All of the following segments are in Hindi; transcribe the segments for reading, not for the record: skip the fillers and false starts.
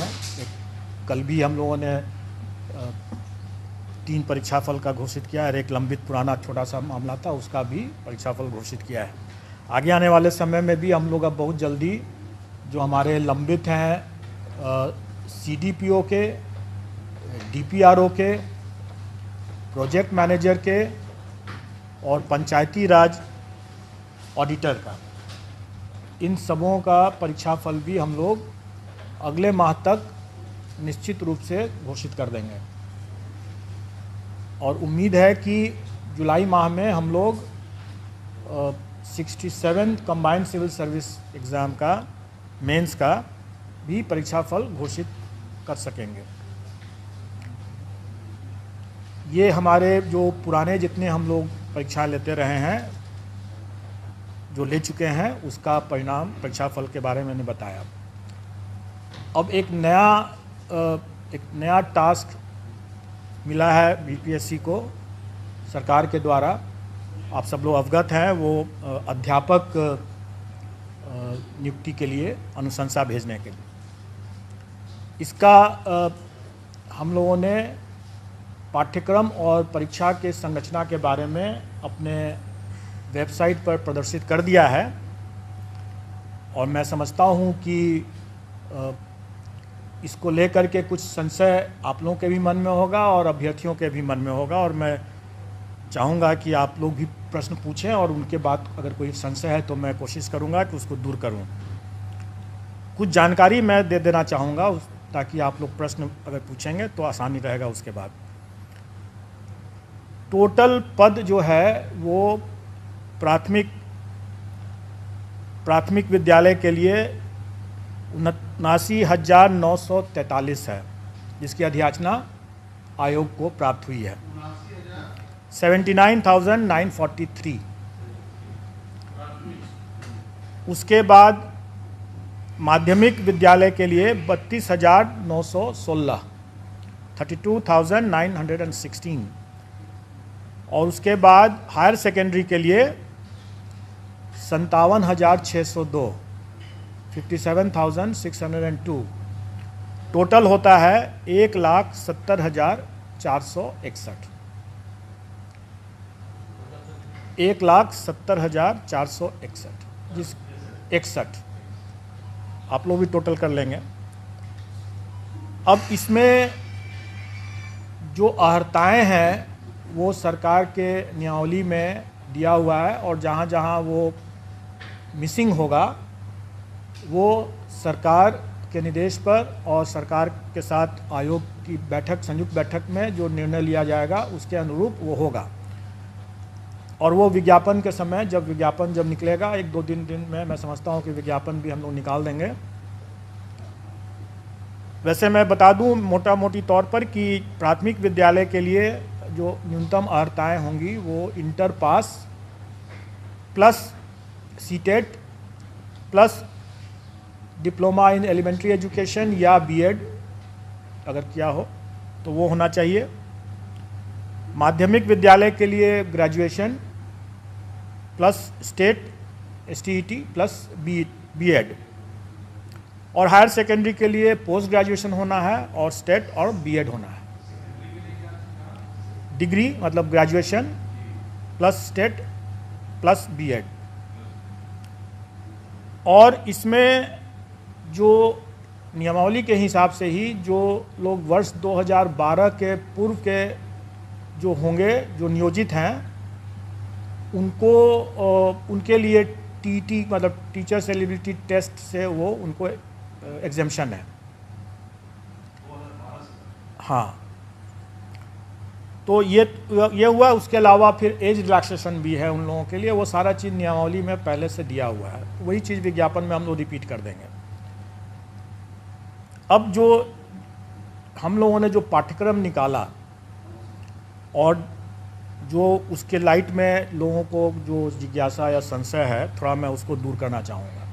हैं। कल भी हम लोगों ने 3 परीक्षाफल का घोषित किया है। एक लंबित पुराना छोटा सा मामला था, उसका भी परीक्षाफल घोषित किया है। आगे आने वाले समय में भी हम लोग अब बहुत जल्दी जो हमारे लंबित हैं CDPO के, DPRO के, प्रोजेक्ट मैनेजर के और पंचायती राज ऑडिटर का, इन सबों का परीक्षाफल भी हम लोग अगले माह तक निश्चित रूप से घोषित कर देंगे। और उम्मीद है कि जुलाई माह में हम लोग 67 कंबाइंड सिविल सर्विस एग्ज़ाम का, मेंस का भी परीक्षाफल घोषित कर सकेंगे। ये हमारे जो पुराने जितने हम लोग परीक्षा लेते रहे हैं, जो ले चुके हैं, उसका परिणाम परीक्षाफल के बारे में मैंने बताया। अब एक नया टास्क मिला है BPSC को सरकार के द्वारा। आप सब लोग अवगत हैं, वो अध्यापक नियुक्ति के लिए अनुशंसा भेजने के लिए। इसका हम लोगों ने पाठ्यक्रम और परीक्षा के संरचना के बारे में अपने वेबसाइट पर प्रदर्शित कर दिया है। और मैं समझता हूँ कि इसको लेकर के कुछ संशय आप लोगों के भी मन में होगा और अभ्यर्थियों के भी मन में होगा, और मैं चाहूँगा कि आप लोग भी प्रश्न पूछें और उनके बाद अगर कोई संशय है तो मैं कोशिश करूँगा कि उसको दूर करूँ। कुछ जानकारी मैं दे देना चाहूँगा ताकि आप लोग प्रश्न अगर पूछेंगे तो आसानी रहेगा। उसके बाद टोटल पद जो है वो प्राथमिक विद्यालय के लिए 79,943 है, जिसकी अधियाचना आयोग को प्राप्त हुई है। 79,943। उसके बाद माध्यमिक विद्यालय के लिए 32,916, 32,916। और उसके बाद हायर सेकेंडरी के लिए 57,602, 57,602। टोटल होता है 1,70,461, 1,70,461, जिस 61 आप लोग भी टोटल कर लेंगे। अब इसमें जो अर्हताएँ हैं वो सरकार के नियमावली में दिया हुआ है, और जहाँ जहाँ वो मिसिंग होगा वो सरकार के निर्देश पर और सरकार के साथ आयोग की संयुक्त बैठक में जो निर्णय लिया जाएगा उसके अनुरूप वो होगा। और वो विज्ञापन के समय जब निकलेगा 1-2 दिन में, मैं समझता हूँ कि विज्ञापन भी हम लोग निकाल देंगे। वैसे मैं बता दूँ मोटा मोटी तौर पर कि प्राथमिक विद्यालय के लिए जो न्यूनतम अर्हताएँ होंगी वो inter pass plus CTET plus diploma in elementary education या BEd अगर किया हो तो वो होना चाहिए। माध्यमिक विद्यालय के लिए graduation plus state STET plus BEd, और हायर सेकेंडरी के लिए पोस्ट ग्रेजुएशन होना है और स्टेट और BEd होना है। डिग्री मतलब graduation plus state plus BEd। और इसमें जो नियमावली के हिसाब से ही जो लोग वर्ष 2012 के पूर्व के जो होंगे, जो नियोजित हैं, उनके लिए TET मतलब टीचर्स एलिजिबिलिटी टेस्ट से वो उनको एग्जेम्पशन है। हाँ, तो ये हुआ। उसके अलावा फिर एज रिलैक्सेशन भी है उन लोगों के लिए, वो सारा चीज़ नियमावली में पहले से दिया हुआ है। वही चीज़ विज्ञापन में हम लोग रिपीट कर देंगे। अब जो हम लोगों ने जो पाठ्यक्रम निकाला और जो उसके लाइट में लोगों को जो जिज्ञासा या संशय है, थोड़ा मैं उसको दूर करना चाहूँगा।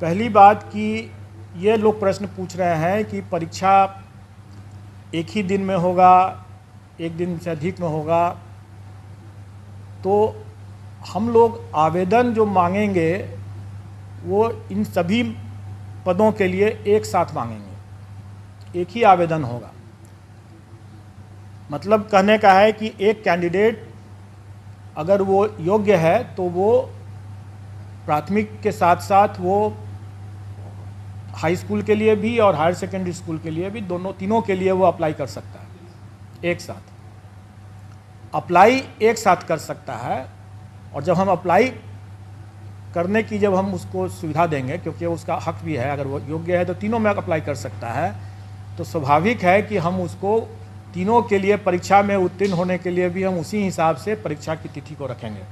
पहली बात कि ये लोग प्रश्न पूछ रहे हैं कि परीक्षा एक ही दिन में होगा, एक दिन से अधिक में होगा, तो हम लोग आवेदन जो मांगेंगे वो इन सभी पदों के लिए एक साथ मांगेंगे, एक ही आवेदन होगा। मतलब कहने का है कि एक कैंडिडेट अगर वो योग्य है तो वो प्राथमिक के साथ साथ वो हाई स्कूल के लिए भी और हायर सेकेंडरी स्कूल के लिए भी, तीनों के लिए वो अप्लाई कर सकता है। एक साथ अप्लाई एक साथ कर सकता है। और जब हम अप्लाई करने की जब हम उसको सुविधा देंगे, क्योंकि उसका हक भी है, अगर वो योग्य है तो तीनों में अप्लाई कर सकता है, तो स्वाभाविक है कि हम उसको तीनों के लिए परीक्षा में उत्तीर्ण होने के लिए भी हम उसी हिसाब से परीक्षा की तिथि को रखेंगे,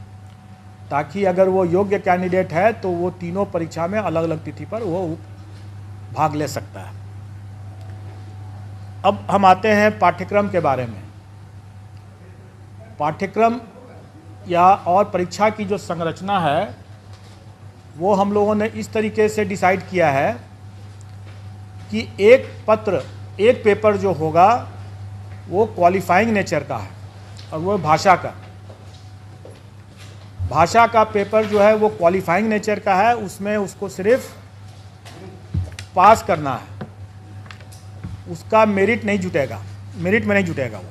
ताकि अगर वो योग्य कैंडिडेट है तो वो तीनों परीक्षा में अलग अलग तिथि पर वो भाग ले सकता है। अब हम आते हैं पाठ्यक्रम के बारे में। पाठ्यक्रम या और परीक्षा की जो संरचना है वो हम लोगों ने इस तरीके से डिसाइड किया है कि एक पेपर जो होगा वो क्वालिफाइंग नेचर का है और वो भाषा का पेपर जो है वो क्वालिफाइंग नेचर का है। उसमें उसको सिर्फ पास करना है, उसका मेरिट में नहीं जुटेगा वो।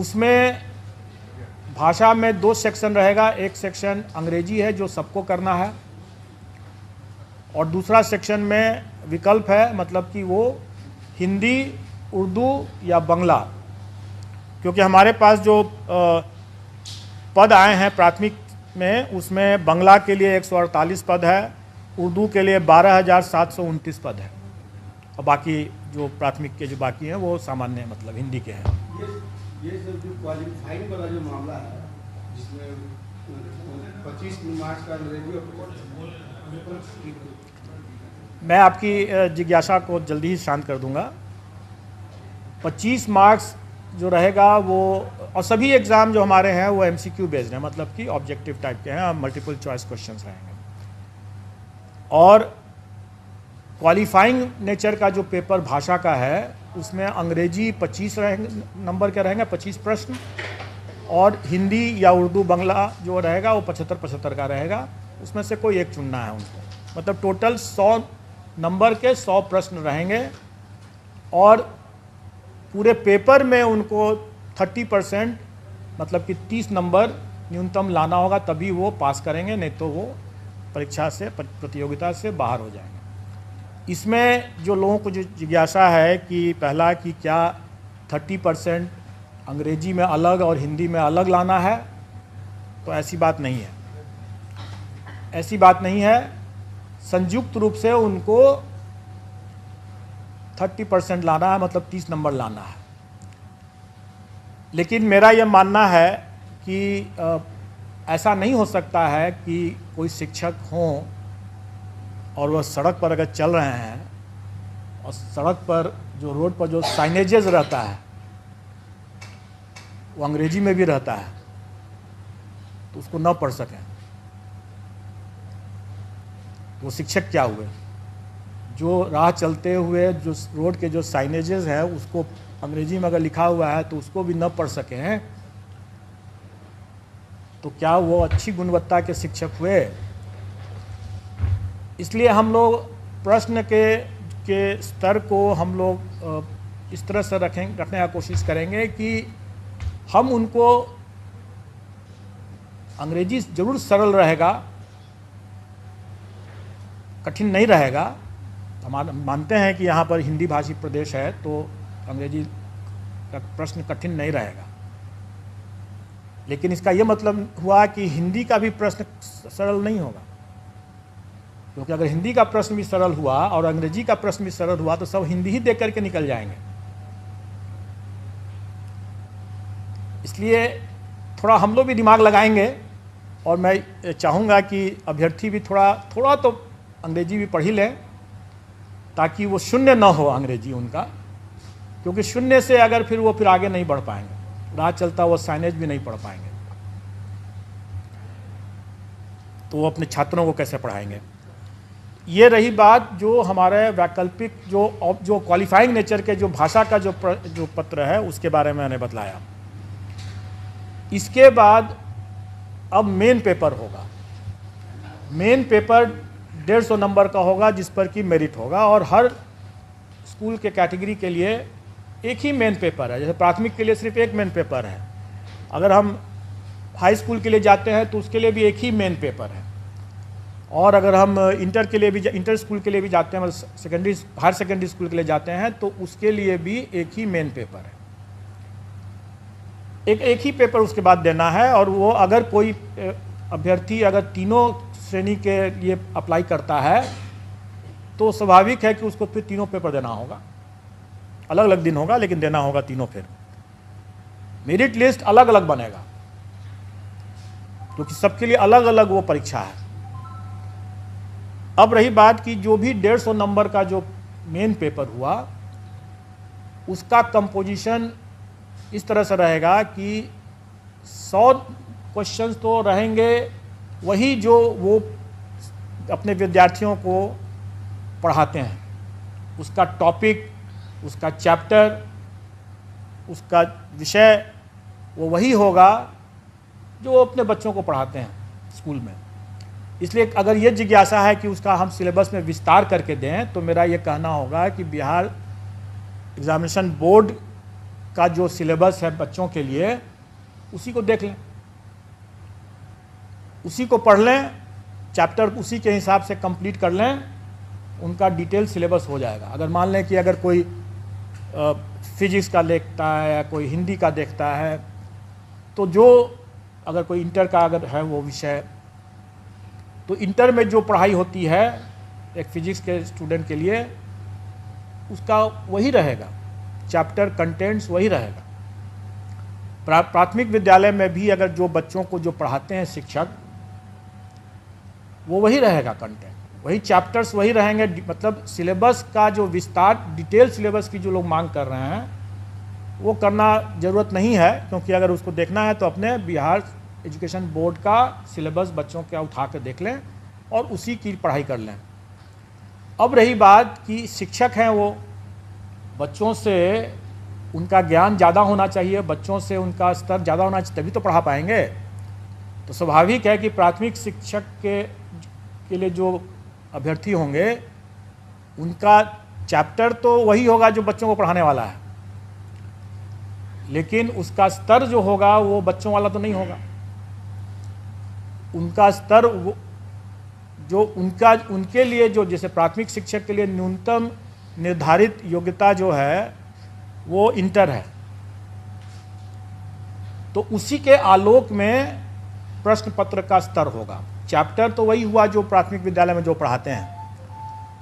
उसमें भाषा में 2 सेक्शन रहेगा। एक सेक्शन अंग्रेजी है जो सबको करना है, और दूसरा सेक्शन में विकल्प है, मतलब कि वो हिंदी, उर्दू या बांग्ला। क्योंकि हमारे पास जो पद आए हैं प्राथमिक में, उसमें बांग्ला के लिए 148 पद है, उर्दू के लिए 12,729 पद है, और बाकी जो प्राथमिक के जो बाकी हैं वो सामान्य मतलब हिंदी के हैं। ये सब जो क्वालिफाइंग वाला जो मामला है, जिसमें 25 मार्क्स का अंग्रेजी और मैं आपकी जिज्ञासा को जल्दी ही शांत कर दूंगा। 25 मार्क्स जो रहेगा वो, और सभी एग्ज़ाम जो हमारे हैं वो MCQ बेस्ड हैं, मतलब कि ऑब्जेक्टिव टाइप के हैं, मल्टीपल चॉइस क्वेश्चंस रहेंगे। और क्वालिफाइंग नेचर का जो पेपर भाषा का है उसमें अंग्रेजी 25 नंबर के रहेंगे, 25 प्रश्न, और हिंदी या उर्दू बांग्ला जो रहेगा वो 75-75 का रहेगा। उसमें से कोई एक चुनना है उनको। मतलब टोटल 100 नंबर के 100 प्रश्न रहेंगे, और पूरे पेपर में उनको 30% मतलब कि 30 नंबर न्यूनतम लाना होगा, तभी वो पास करेंगे, नहीं तो वो परीक्षा से, प्रतियोगिता से बाहर हो जाएंगे। इसमें जो लोगों को जो जिज्ञासा है कि पहला कि क्या 30% अंग्रेजी में अलग और हिंदी में अलग लाना है, तो ऐसी बात नहीं है। संयुक्त रूप से उनको 30% लाना है, मतलब 30 नंबर लाना है। लेकिन मेरा यह मानना है कि ऐसा नहीं हो सकता है कि कोई शिक्षक हों और वह सड़क पर अगर चल रहे हैं और सड़क पर जो रोड पर जो साइनेजेस रहता है वो अंग्रेजी में भी रहता है, तो उसको न पढ़ सकें, तो वो शिक्षक क्या हुए? जो राह चलते हुए जो रोड के जो साइनेजेस है उसको अंग्रेजी में अगर लिखा हुआ है तो उसको भी न पढ़ सके हैं, तो क्या वो अच्छी गुणवत्ता के शिक्षक हुए? इसलिए हम लोग प्रश्न के स्तर को हम लोग इस तरह से रखने का कोशिश करेंगे कि हम उनको, अंग्रेजी ज़रूर सरल रहेगा, कठिन नहीं रहेगा। हम मानते हैं कि यहाँ पर हिंदी भाषी प्रदेश है तो अंग्रेजी का प्रश्न कठिन नहीं रहेगा, लेकिन इसका ये मतलब हुआ कि हिंदी का भी प्रश्न सरल नहीं होगा, क्योंकि अगर हिंदी का प्रश्न भी सरल हुआ और अंग्रेजी का प्रश्न भी सरल हुआ तो सब हिंदी ही देख करके निकल जाएंगे। इसलिए थोड़ा हम लोग भी दिमाग लगाएंगे, और मैं चाहूँगा कि अभ्यर्थी भी थोड़ा तो अंग्रेजी भी पढ़ ही लें, ताकि वो शून्य न हो अंग्रेजी उनका, क्योंकि शून्य से अगर फिर वो फिर आगे नहीं बढ़ पाएंगे, राह चलता वो साइनेज भी नहीं पढ़ पाएंगे, तो वो अपने छात्रों को कैसे पढ़ाएंगे। ये रही बात जो हमारे वैकल्पिक जो क्वालिफाइंग नेचर के जो भाषा का जो पत्र है उसके बारे में मैंने बतलाया। इसके बाद अब मेन पेपर होगा। मेन पेपर 150 नंबर का होगा जिस पर कि मेरिट होगा, और हर स्कूल के कैटेगरी के लिए एक ही मेन पेपर है। जैसे प्राथमिक के लिए सिर्फ एक मेन पेपर है, अगर हम हाई स्कूल के लिए जाते हैं तो उसके लिए भी एक ही मेन पेपर है, और अगर हम इंटर के लिए भी इंटर स्कूल के लिए भी जाते हैं, मतलब हायर सेकेंडरी स्कूल के लिए जाते हैं तो उसके लिए भी एक ही मेन पेपर है। एक ही पेपर उसके बाद देना है, और वो अगर कोई अभ्यर्थी अगर तीनों श्रेणी के लिए अप्लाई करता है तो स्वाभाविक है कि उसको फिर तीनों पेपर देना होगा। अलग अलग दिन होगा लेकिन देना होगा तीनों। फिर मेरिट लिस्ट अलग अलग बनेगा क्योंकि सबके लिए अलग अलग वो परीक्षा है। अब रही बात कि जो भी 150 नंबर का जो मेन पेपर हुआ उसका कंपोजिशन इस तरह से रहेगा कि 100 क्वेश्चंस तो रहेंगे वही जो वो अपने विद्यार्थियों को पढ़ाते हैं, उसका टॉपिक, उसका चैप्टर, उसका विषय वो वही होगा जो वो अपने बच्चों को पढ़ाते हैं स्कूल में। इसलिए अगर ये जिज्ञासा है कि उसका हम सिलेबस में विस्तार करके दें तो मेरा ये कहना होगा कि बिहार एग्जामिनेशन बोर्ड का जो सिलेबस है बच्चों के लिए उसी को देख लें, उसी को पढ़ लें, चैप्टर उसी के हिसाब से कंप्लीट कर लें, उनका डिटेल सिलेबस हो जाएगा। अगर मान लें कि अगर कोई फिजिक्स का देखता है या कोई हिंदी का देखता है तो जो अगर कोई इंटर का अगर है वो विषय, तो इंटर में जो पढ़ाई होती है एक फिजिक्स के स्टूडेंट के लिए उसका वही रहेगा, चैप्टर कंटेंट्स वही रहेगा। प्राथमिक विद्यालय में भी अगर जो बच्चों को जो पढ़ाते हैं शिक्षक वो वही रहेगा, कंटेंट वही, चैप्टर्स वही रहेंगे। मतलब सिलेबस का जो विस्तार, डिटेल सिलेबस की जो लोग मांग कर रहे हैं वो करना ज़रूरत नहीं है, क्योंकि अगर उसको देखना है तो अपने बिहार एजुकेशन बोर्ड का सिलेबस बच्चों का उठा कर देख लें और उसी की पढ़ाई कर लें। अब रही बात कि शिक्षक हैं वो बच्चों से उनका ज्ञान ज़्यादा होना चाहिए, बच्चों से उनका स्तर ज़्यादा होना चाहिए, तभी तो पढ़ा पाएंगे। तो स्वाभाविक है कि प्राथमिक शिक्षक के लिए जो अभ्यर्थी होंगे उनका चैप्टर तो वही होगा जो बच्चों को पढ़ाने वाला है, लेकिन उसका स्तर जो होगा वो बच्चों वाला तो नहीं होगा। उनका स्तर वो जो उनके लिए जो जैसे प्राथमिक शिक्षक के लिए न्यूनतम निर्धारित योग्यता जो है वो इंटर है, तो उसी के आलोक में प्रश्न पत्र का स्तर होगा। चैप्टर तो वही हुआ जो प्राथमिक विद्यालय में जो पढ़ाते हैं,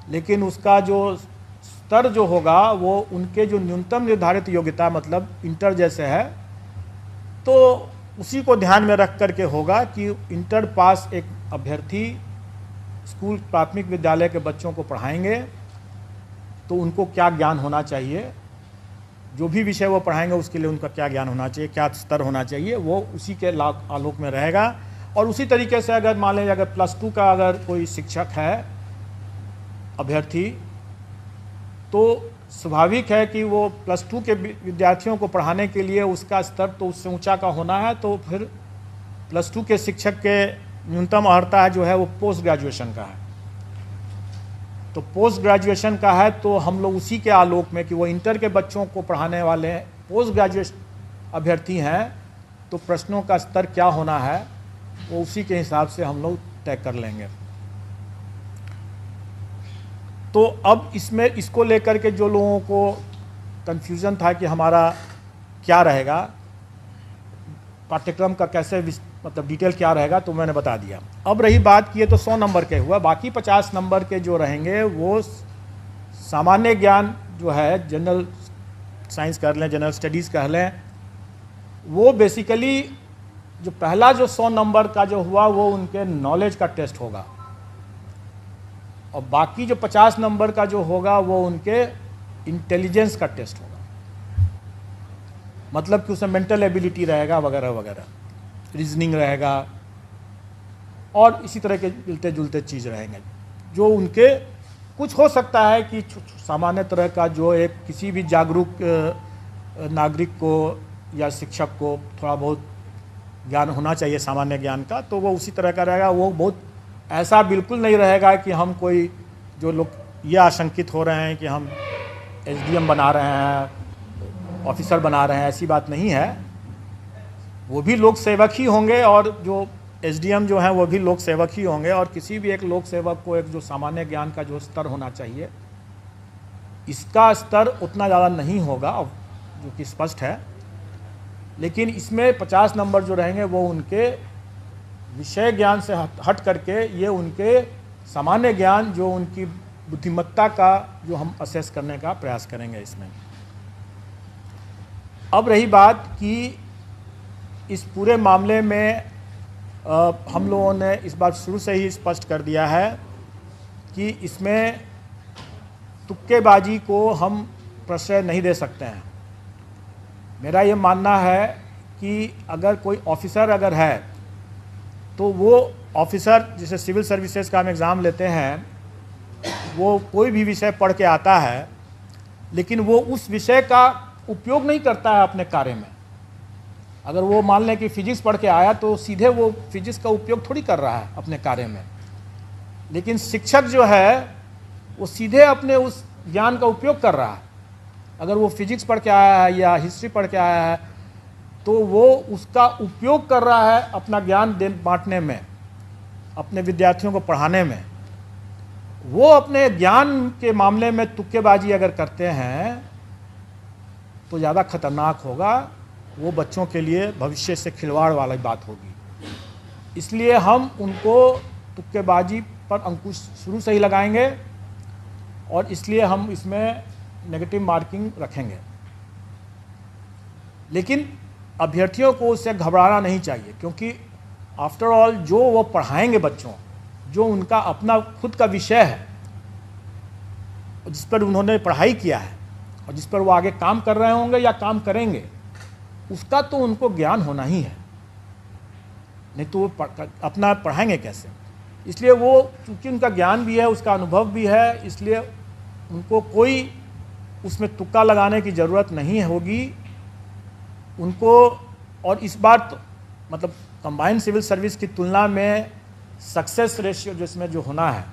लेकिन उसका जो स्तर जो होगा वो उनके जो न्यूनतम निर्धारित योग्यता मतलब इंटर जैसे है, तो उसी को ध्यान में रख करके होगा कि इंटर पास एक अभ्यर्थी स्कूल प्राथमिक विद्यालय के बच्चों को पढ़ाएंगे तो उनको क्या ज्ञान होना चाहिए, जो भी विषय वो पढ़ाएंगे उसके लिए उनका क्या ज्ञान होना चाहिए, क्या स्तर होना चाहिए, वो उसी के आलोक में रहेगा। और उसी तरीके से अगर मान लीजिए अगर +2 का अगर कोई शिक्षक है अभ्यर्थी, तो स्वाभाविक है कि वो +2 के विद्यार्थियों को पढ़ाने के लिए उसका स्तर तो उससे ऊंचा का होना है, तो फिर +2 के शिक्षक के न्यूनतम अर्हता है जो है वो पोस्ट ग्रेजुएशन का है। तो पोस्ट ग्रेजुएशन का है तो हम लोग उसी के आलोक में कि वो इंटर के बच्चों को पढ़ाने वाले पोस्ट ग्रेजुएट अभ्यर्थी हैं, तो प्रश्नों का स्तर क्या होना है वो उसी के हिसाब से हम लोग तय कर लेंगे। तो अब इसमें इसको लेकर के जो लोगों को कन्फ्यूज़न था कि हमारा क्या रहेगा, पाठ्यक्रम का कैसे मतलब डिटेल क्या रहेगा, तो मैंने बता दिया। अब रही बात की तो 100 नंबर के हुआ, बाकी 50 नंबर के जो रहेंगे वो सामान्य ज्ञान जो है, जनरल साइंस कर लें, जनरल स्टडीज़ कर लें, वो बेसिकली जो पहला जो 100 नंबर का जो हुआ वो उनके नॉलेज का टेस्ट होगा, और बाकी जो 50 नंबर का जो होगा वो उनके इंटेलिजेंस का टेस्ट होगा। मतलब कि उसमें मेंटल एबिलिटी रहेगा वगैरह वगैरह, रीजनिंग रहेगा और इसी तरह के मिलते जुलते चीज़ रहेंगे, जो उनके कुछ हो सकता है कि सामान्य तरह का जो एक किसी भी जागरूक नागरिक को या शिक्षक को थोड़ा बहुत ज्ञान होना चाहिए सामान्य ज्ञान का, तो वो उसी तरह का रहेगा। वो बहुत ऐसा बिल्कुल नहीं रहेगा कि हम कोई जो लोग ये आशंकित हो रहे हैं कि हम एसडीएम बना रहे हैं, ऑफिसर बना रहे हैं, ऐसी बात नहीं है। वो भी लोक सेवक ही होंगे और जो एसडीएम जो हैं वो भी लोक सेवक ही होंगे। और किसी भी एक लोक सेवक को एक जो सामान्य ज्ञान का जो स्तर होना चाहिए, इसका स्तर उतना ज़्यादा नहीं होगा, जो कि स्पष्ट है। लेकिन इसमें 50 नंबर जो रहेंगे वो उनके विषय ज्ञान से हट करके ये उनके सामान्य ज्ञान, जो उनकी बुद्धिमत्ता का जो हम असेस करने का प्रयास करेंगे इसमें। अब रही बात कि इस पूरे मामले में हम लोगों ने इस बात शुरू से ही स्पष्ट कर दिया है कि इसमें तुक्केबाजी को हम प्रश्रय नहीं दे सकते हैं। मेरा ये मानना है कि अगर कोई ऑफिसर अगर है तो वो ऑफिसर, जैसे सिविल सर्विसेज का हम एग्ज़ाम लेते हैं, वो कोई भी विषय पढ़ के आता है लेकिन वो उस विषय का उपयोग नहीं करता है अपने कार्य में। अगर वो मान लें कि फिजिक्स पढ़ के आया तो सीधे वो फिजिक्स का उपयोग थोड़ी कर रहा है अपने कार्य में। लेकिन शिक्षक जो है वो सीधे अपने उस ज्ञान का उपयोग कर रहा है। अगर वो फिजिक्स पढ़ के आया है या हिस्ट्री पढ़ के आया है तो वो उसका उपयोग कर रहा है अपना ज्ञान बांटने में, अपने विद्यार्थियों को पढ़ाने में। वो अपने ज्ञान के मामले में तुक्केबाजी अगर करते हैं तो ज़्यादा खतरनाक होगा। वो बच्चों के लिए भविष्य से खिलवाड़ वाली बात होगी। इसलिए हम उनको तुक्केबाजी पर अंकुश शुरू से ही लगाएंगे और इसलिए हम इसमें नेगेटिव मार्किंग रखेंगे। लेकिन अभ्यर्थियों को उससे घबराना नहीं चाहिए, क्योंकि आफ्टर ऑल जो वो पढ़ाएंगे बच्चों, जो उनका अपना खुद का विषय है, जिस पर उन्होंने पढ़ाई किया है और जिस पर वो आगे काम कर रहे होंगे या काम करेंगे, उसका तो उनको ज्ञान होना ही है, नहीं तो वो अपना पढ़ाएंगे कैसे। इसलिए वो चूँकि उनका ज्ञान भी है, उसका अनुभव भी है, इसलिए उनको कोई उसमें तुक्का लगाने की ज़रूरत नहीं होगी उनको। और इस बार तो मतलब कंबाइंड सिविल सर्विस की तुलना में सक्सेस रेशियो जिसमें जो होना है,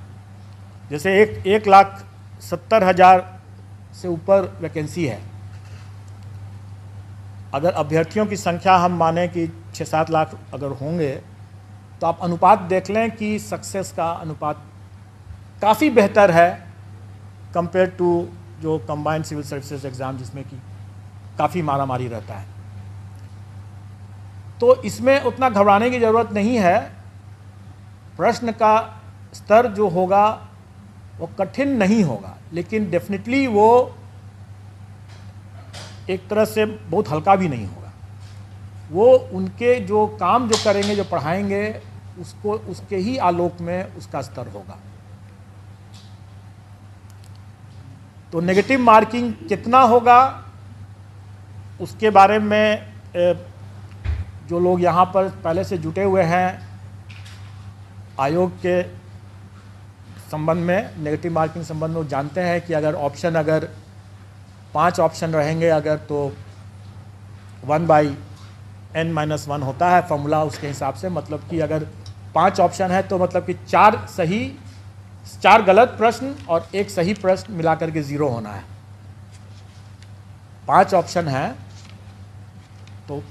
जैसे 1,70,000 से ऊपर वैकेंसी है। अगर अभ्यर्थियों की संख्या हम माने कि 6-7 लाख अगर होंगे तो आप अनुपात देख लें कि सक्सेस का अनुपात काफ़ी बेहतर है कंपेयर टू जो कंबाइंड सिविल सर्विसेज एग्ज़ाम, जिसमें कि काफ़ी मारामारी रहता है। तो इसमें उतना घबराने की ज़रूरत नहीं है। प्रश्न का स्तर जो होगा वो कठिन नहीं होगा, लेकिन डेफिनेटली वो एक तरह से बहुत हल्का भी नहीं होगा। वो उनके जो काम जो करेंगे, जो पढ़ाएंगे, उसको उसके ही आलोक में उसका स्तर होगा। तो नेगेटिव मार्किंग कितना होगा उसके बारे में जो लोग यहाँ पर पहले से जुटे हुए हैं आयोग के संबंध में, नेगेटिव मार्किंग संबंध में, जानते हैं कि अगर 5 ऑप्शन रहेंगे अगर, तो 1/n-1 होता है फॉर्मूला उसके हिसाब से। मतलब कि अगर 5 ऑप्शन है तो मतलब कि 4 गलत प्रश्न और 1 सही प्रश्न मिलाकर के 0 होना है। 5 ऑप्शन है तो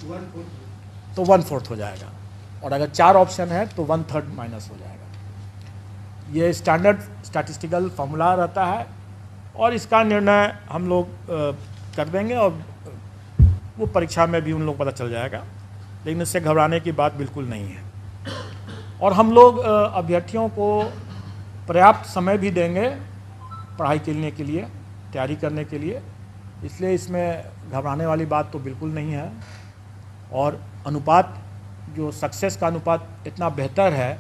1/4 हो जाएगा, और अगर 4 ऑप्शन है तो 1/3 माइनस हो जाएगा। ये स्टैंडर्ड स्टैटिस्टिकल फॉर्मूला रहता है और इसका निर्णय हम लोग कर देंगे और वो परीक्षा में भी उन लोग पता चल जाएगा। लेकिन इससे घबराने की बात बिल्कुल नहीं है। और हम लोग अभ्यर्थियों को पर्याप्त समय भी देंगे पढ़ाई करने के लिए, तैयारी करने के लिए, इसलिए इसमें घबराने वाली बात तो बिल्कुल नहीं है। और अनुपात, जो सक्सेस का अनुपात इतना बेहतर है,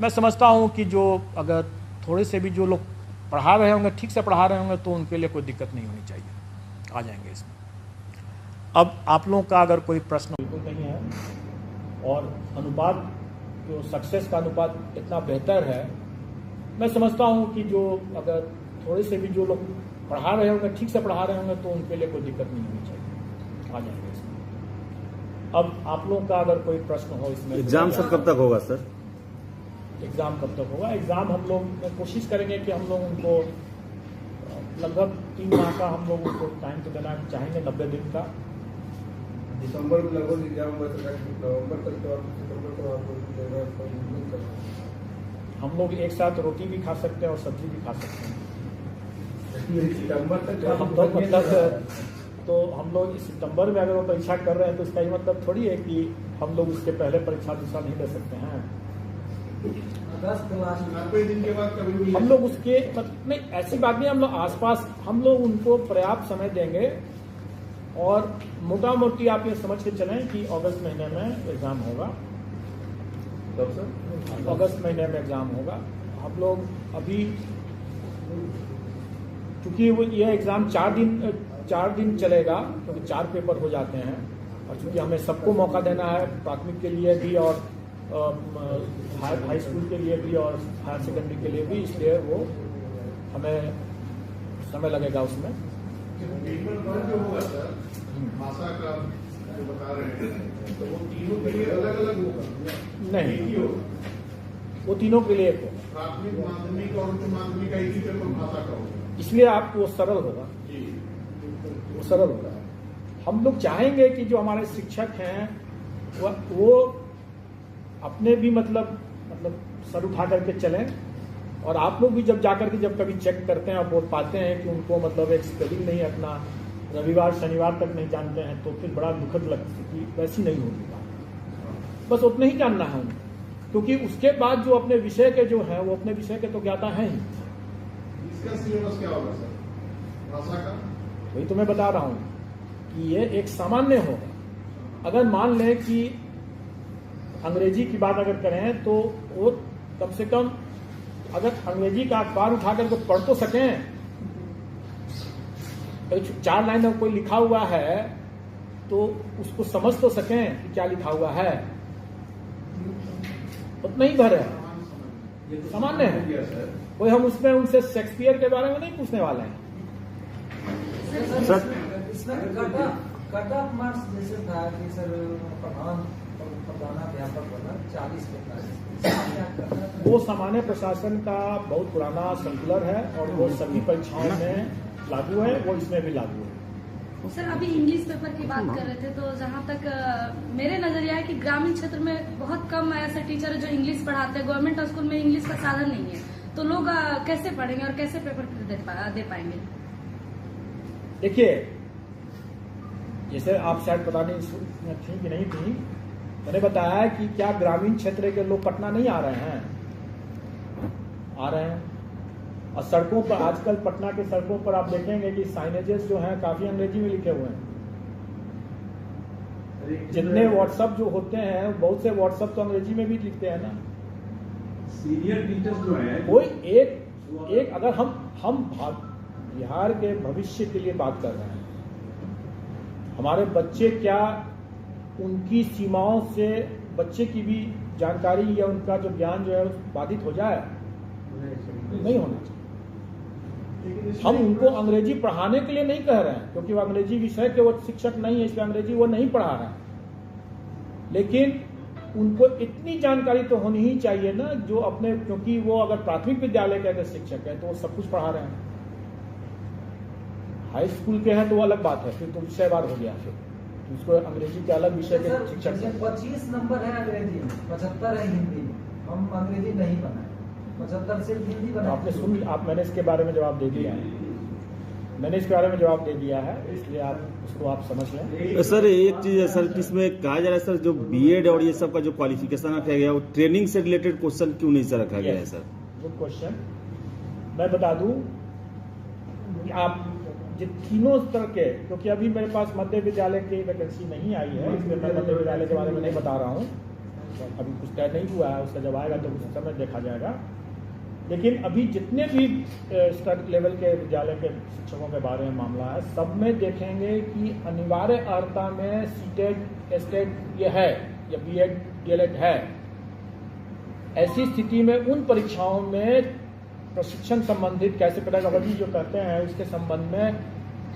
मैं समझता हूँ कि जो अगर थोड़े से भी जो लोग पढ़ा रहे होंगे, ठीक से पढ़ा रहे होंगे, तो उनके लिए कोई दिक्कत नहीं होनी चाहिए, आ जाएंगे इसमें। अब आप लोगों का अगर कोई प्रश्न बिल्कुल नहीं है, और अनुपात जो सक्सेस का अनुपात इतना बेहतर है, मैं समझता हूँ कि जो अगर थोड़े से भी जो लोग पढ़ा रहे होंगे, ठीक से पढ़ा रहे होंगे, तो उनके लिए कोई दिक्कत नहीं होनी चाहिए, आ जाएंगे इसमें। अब आप लोगों का अगर कोई प्रश्न हो इसमें। एग्जाम सर कब तक होगा सर? एग्ज़ाम कब तक होगा। एग्ज़ाम हम लोग कोशिश करेंगे कि हम लोग उनको लगभग 3 माह का हम लोग उनको टाइम तो देना चाहेंगे, 90 दिन का। दिसंबर में लगभग एग्जाम हुआ था, नवंबर तक तो आप सितंबर तक आपको हम लोग एक साथ रोटी भी खा सकते हैं और सब्जी भी खा सकते हैं। सितंबर तक हम लोग मतलब तो हम लोग सितंबर में अगर वो परीक्षा कर रहे हैं तो इसका ये मतलब थोड़ी है कि हम लोग उसके पहले परीक्षा दूसरा नहीं दे सकते हैं। अगस्त लास्ट 90 दिन के बाद कभी भी हम लोग उसके मतलब नहीं, ऐसी बात नहीं, हम लोग आसपास हम लोग उनको पर्याप्त समय देंगे। और मोटा मोटी आप ये समझ के चलें कि अगस्त महीने में एग्ज़ाम होगा। कब सर? अगस्त महीने में एग्ज़ाम होगा। हम लोग अभी चूँकि वो ये एग्ज़ाम 4 दिन चलेगा, क्योंकि 4 पेपर हो जाते हैं। और चूँकि हमें सबको मौका देना है, प्राथमिक के लिए भी और हाई स्कूल के लिए भी और हायर सेकेंडरी के लिए भी, इसलिए वो हमें समय लगेगा उसमें। जो होगा सर भाषा का जो बता रहे हैं तो वो तीनों के लिए अलग अलग होगा? नहीं, एक ही होगा? वो तीनों के लिए एक होगा। प्राथमिक, माध्यमिक और उच्च माध्यमिक का एक ही पेपर भाषा का होगा, इसलिए आपको वो सरल होगा, वो सरल होगा। हम लोग चाहेंगे कि जो हमारे शिक्षक हैं वो अपने भी मतलब सर उठा करके चलें। और आप लोग भी जब जाकर के जब कभी चेक करते हैं और बोल पाते हैं कि उनको मतलब एक स्पेलिंग नहीं अपना रविवार शनिवार तक नहीं जानते हैं, तो फिर बड़ा दुखद लगता है कि वैसी नहीं होगी। बस उतना ही जानना है उनको, क्योंकि उसके बाद जो अपने विषय के जो हैं वो अपने विषय के तो ज्ञाता हैं ही। इसका सिलेबस क्या होगा सर भाषा का? वही तो मैं बता रहा हूँ कि ये एक सामान्य होगा। अगर मान लें कि अंग्रेजी की बात अगर करें तो वो कम से कम अगर अंग्रेजी का अखबार उठा करके पढ़ तो सकें, 4 लाइन में कोई लिखा हुआ है तो उसको समझ तो सकें कि क्या लिखा हुआ है। उतना ही भर है, सामान्य है। कोई हम उसमें उनसे शेक्सपियर के बारे में नहीं पूछने वाले हैं। सर इसमें कट ऑफ मार्क्स जैसे था कि सर प्रधानाध्यापक बना 40 पे, वो सामान्य प्रशासन का बहुत पुराना सर्कुलर है और वो सभी परीक्षाओं में लागू है, वो इसमें भी लागू है। सर अभी इंग्लिश पेपर की बात कर रहे थे, तो जहाँ तक मेरे नजरिया है कि ग्रामीण क्षेत्र में बहुत कम ऐसे टीचर है जो इंग्लिश पढ़ाते हैं। गवर्नमेंट स्कूल में इंग्लिश का साधन नहीं है, तो लोग कैसे पढ़ेंगे और कैसे पेपर दे पाएंगे? देखिए, जैसे आप शायद पता नहीं थी कि नहीं थी, मैंने बताया कि क्या ग्रामीण क्षेत्र के लोग पटना नहीं आ रहे हैं? आ रहे हैं। और सड़कों पर आजकल पटना के सड़कों पर आप देखेंगे कि साइनेजेस जो हैं काफी अंग्रेजी में लिखे हुए हैं। जितने व्हाट्सएप जो होते हैं, बहुत से व्हाट्सएप तो अंग्रेजी में भी लिखते हैं ना। सीनियर टीचर्स जो है कोई एक अगर हम बिहार के भविष्य के लिए बात कर रहे हैं, हमारे बच्चे क्या उनकी सीमाओं से बच्चे की भी जानकारी या उनका जो ज्ञान जो है बाधित हो जाए? नहीं होना चाहिए। हम उनको अंग्रेजी पढ़ाने के लिए नहीं कह रहे हैं, क्योंकि वो अंग्रेजी विषय के वो शिक्षक नहीं है, इसलिए अंग्रेजी वो नहीं पढ़ा रहे हैं। लेकिन उनको इतनी जानकारी तो होनी ही चाहिए ना, जो अपने, क्योंकि वो अगर प्राथमिक विद्यालय के अगर शिक्षक है तो वो सब कुछ पढ़ा रहे हैं। हाई स्कूल के हैं तो वो अलग बात है, फिर तो विषयवार हो गया, फिर उसको अंग्रेजी के अलग विषय के शिक्षक हैं। 25 नंबर है अंग्रेजी में, 75 है हिंदी में। हम अंग्रेजी नहीं बनाए, 75 सिर्फ हिंदी बनाए। आपने सुन, मैंने इसके बारे में जवाब दे दिया है, मैंने इसके बारे में जवाब दे दिया है, इसलिए आप उसको आप समझ लें। सर एक चीज है सर, इसमें कहा जा रहा है सर, जो बीएड और ये सब का जो क्वालिफिकेशन रखा गया है, वो ट्रेनिंग से रिलेटेड क्वेश्चन क्यों नहीं सर रखा गया है सर? Good question. मैं बता दूं कि आप जो तीनों स्तर के, क्योंकि अभी मेरे पास मध्य विद्यालय की वैकेंसी नहीं आई है, इसलिए मैं मध्य विद्यालय के बारे में नहीं बता रहा हूँ, अभी कुछ तय नहीं हुआ है, उसका जब आएगा तो उस समय देखा जाएगा। लेकिन अभी जितने भी स्तर लेवल के विद्यालय के शिक्षकों के बारे में मामला है, सब में देखेंगे कि अनिवार्य अर्हता में सीटेट एस्टेट ये है या बीएड डीएलएड है। ऐसी स्थिति में उन परीक्षाओं में प्रशिक्षण संबंधित कैसे पेडागॉजी जो कहते हैं उसके संबंध में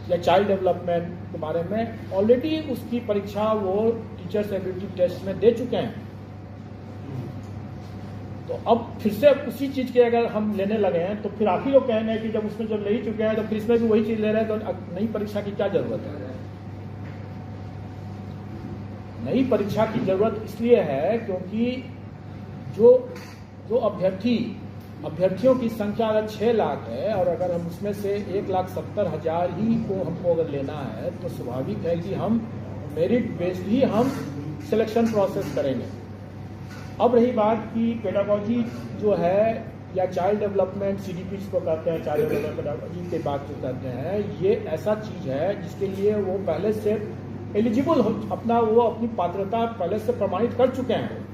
या चाइल्ड डेवलपमेंट के बारे में ऑलरेडी उसकी परीक्षा वो टीचर्स एबिलिटी टेस्ट में दे चुके हैं। तो अब फिर से उसी चीज़ के अगर हम लेने लगे हैं तो फिर आप ही लोग कह रहे हैं कि जब उसमें जब ले ही चुके हैं तो फिर इसमें भी वही चीज़ ले रहे हैं, तो नई परीक्षा की क्या जरूरत है? नई परीक्षा की जरूरत इसलिए है क्योंकि जो अभ्यर्थियों की संख्या अगर 6 लाख है और अगर हम उसमें से 1,70,000 ही को हमको अगर लेना है तो स्वाभाविक है कि हम मेरिट बेस्ड ही हम सिलेक्शन प्रोसेस करेंगे। अब रही बात कि पेडागोजी जो है या चाइल्ड डेवलपमेंट CDP को कहते हैं, चाइल्ड डेवलपमेंट पेडागोजी की बात जो करते हैं, ये ऐसा चीज़ है जिसके लिए वो पहले से एलिजिबल हो, वो अपनी पात्रता पहले से प्रमाणित कर चुके हैं।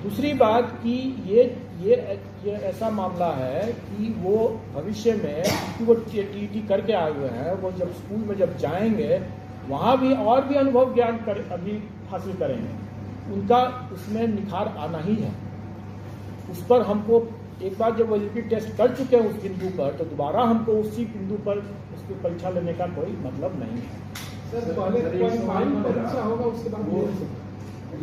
दूसरी बात कि ये ऐसा मामला है कि वो भविष्य में कि वो TET करके आए हुए हैं, वो जब स्कूल में जब जाएंगे वहाँ भी और भी अनुभव ज्ञान अभी हासिल करेंगे, उनका उसमें निखार आना ही है। उस पर हमको एक बार जब वो रिपीट टेस्ट कर चुके हैं उस बिंदु पर, तो दोबारा हमको उसी बिंदु पर उसकी परीक्षा लेने का कोई मतलब नहीं है। सर पहले क्वालिफाइंग परीक्षा होगा, उसके बाद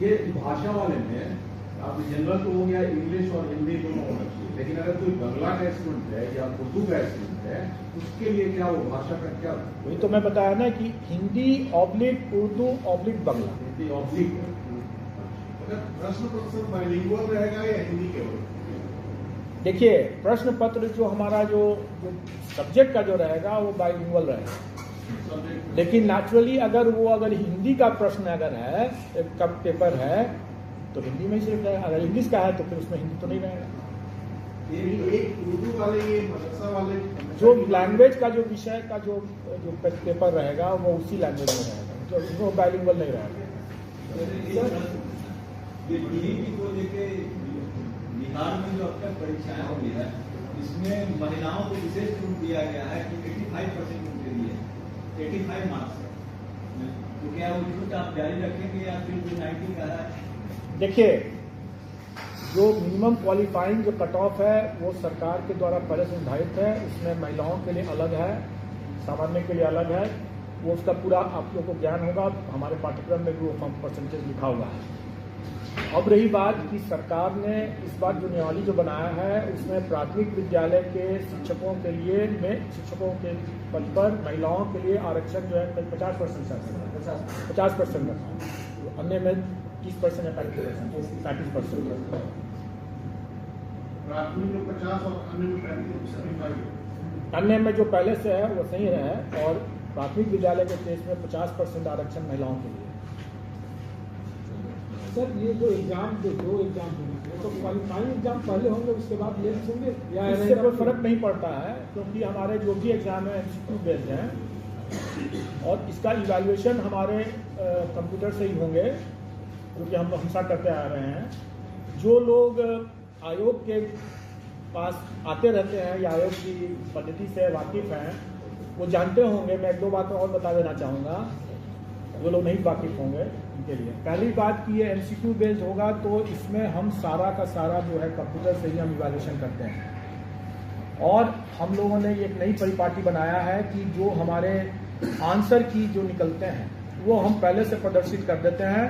ये भाषा वाले में आप जनरल तो हो गया, इंग्लिश और हिंदी दोनों होना चाहिए, लेकिन अगर कोई बांग्ला का स्टूडेंट है या उर्दू का स्टूडेंट है उसके लिए क्या वो भाषा का क्या? वही तो मैं बताया ना कि Hindi oblique Urdu oblique Bangla. Hindi oblique. अगर प्रश्न पत्र बाइलिंगुअल रहेगा या हिंदी केवल? देखिए, प्रश्न पत्र जो हमारा जो सब्जेक्ट का जो रहेगा वो बाइलिंगुअल रहेगा, लेकिन नेचुरली अगर हिंदी का प्रश्न अगर है, एक पेपर है तो हिंदी में ही सिर्फ रहेगा। अगर इंग्लिश का है तो फिर उसमें हिंदी तो नहीं रहेगा। एक उर्दू वाले, ये मदरसा वाले, जो लैंग्वेज का जो विषय का जो पेपर रहेगा वो उसी लैंग्वेज में रहेगा, जो बाइलिंगुअल नहीं रहेगा। ये DET को लेके बिहार में जो अब तक परीक्षाएं हुई है, इसमें महिलाओं को विशेष छूट दिया गया है कि 85% उनके लिए 85 मार्क्स है, तो क्या वो छूट आप जारी रखेंगे या फिर जो 90 का है? देखिए, जो मिनिमम क्वालिफाइंग जो कट ऑफ है वो सरकार के द्वारा पहले से निर्धारित है। उसमें महिलाओं के लिए अलग है, सामान्य के लिए अलग है। वो उसका पूरा आप लोग को ज्ञान होगा, हमारे पाठ्यक्रम में भी वो परसेंटेज लिखा हुआ है। अब रही बात कि सरकार ने इस बार जो नियमावली जो बनाया है उसमें प्राथमिक विद्यालय के शिक्षकों के लिए शिक्षकों के पद पर महिलाओं के लिए आरक्षण जो है 50% है, 50% है, अन्य में 30% या 35%। प्राथमिक में 50 और अन्य में 35। अन्य में जो पहले से है वो सही है, और प्राथमिक विद्यालय के केस में 50% आरक्षण महिलाओं के लिए। सर ये जो एग्जाम दो एग्जाम होंगे तो क्वालिफाइंग एग्जाम पहले होंगे उसके बाद मेंस होंगे या इससे कोई फर्क नहीं पड़ता है, क्योंकि हमारे जो भी एग्जाम है MCQ बेस्ड हैं और इसका इवैल्यूएशन हमारे कंप्यूटर से ही होंगे, क्योंकि हम हमेशा करते आ रहे हैं। जो लोग आयोग के पास आते रहते हैं या आयोग की पद्धति से वाकिफ़ हैं वो जानते होंगे। मैं 1-2 बातें और बता देना चाहूँगा, वो लोग नहीं वाकिफ़ होंगे उनके लिए। पहली बात कि ये MCQ बेस्ड होगा तो इसमें हम सारा का सारा जो है कंप्यूटर से ही हम इवैल्यूएशन करते हैं। और हम लोगों ने एक नई परिपाटी बनाया है कि जो हमारे आंसर की जो निकलते हैं वो हम पहले से प्रदर्शित कर देते हैं,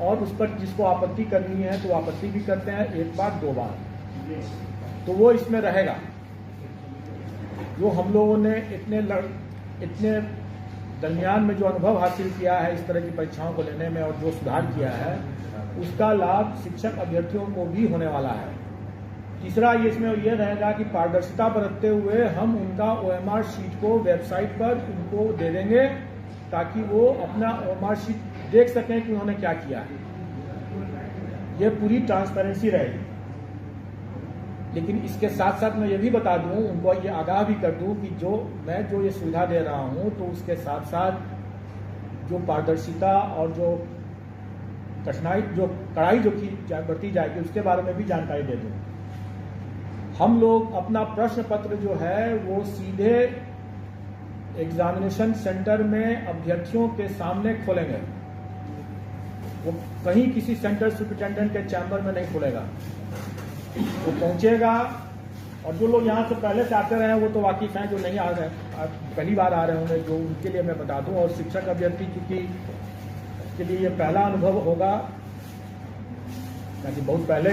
और उस पर जिसको आपत्ति करनी है तो आपत्ति भी करते हैं 1 बार 2 बार, तो वो इसमें रहेगा। जो हम लोगों ने इतने दरमियान में जो अनुभव हासिल किया है इस तरह की परीक्षाओं को लेने में और जो सुधार किया है उसका लाभ शिक्षक अभ्यर्थियों को भी होने वाला है। तीसरा इसमें यह रहेगा कि पारदर्शिता बरतते हुए हम उनका OMR शीट को वेबसाइट पर उनको दे देंगे ताकि वो अपना OMR शीट देख सकें कि उन्होंने क्या किया है। ये पूरी ट्रांसपेरेंसी रहेगी। लेकिन इसके साथ साथ मैं ये भी बता दूं, उनको ये आगाह भी कर दूं कि मैं जो ये सुविधा दे रहा हूं तो उसके साथ साथ जो पारदर्शिता और जो कड़ाई जो की बढ़ती जाएगी उसके बारे में भी जानकारी दे दूं। हम लोग अपना प्रश्न पत्र जो है वो सीधे एग्जामिनेशन सेंटर में अभ्यर्थियों के सामने खोलेंगे। वो कहीं किसी सेंटर सुपरिटेंडेंट के चैम्बर में नहीं खुलेगा, वो पहुंचेगा। और जो लोग यहाँ से पहले से आते रहे हैं वो तो वाकिफ हैं, जो नहीं आ रहे हैं पहली बार आ रहे होंगे, जो उनके लिए मैं बता दूं। और शिक्षक अभ्यर्थी के लिए ये पहला अनुभव होगा, ताकि बहुत पहले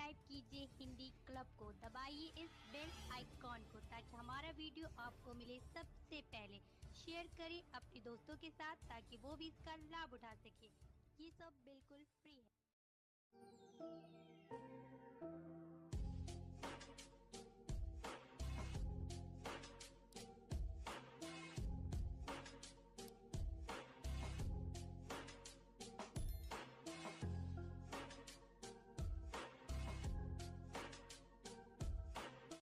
सब्सक्राइब कीजिए हिंदी क्लब को, दबाइए इस बेल आइकॉन को ताकि हमारा वीडियो आपको मिले सबसे पहले। शेयर करें अपने दोस्तों के साथ ताकि वो भी इसका लाभ उठा सके। ये सब बिल्कुल फ्री है।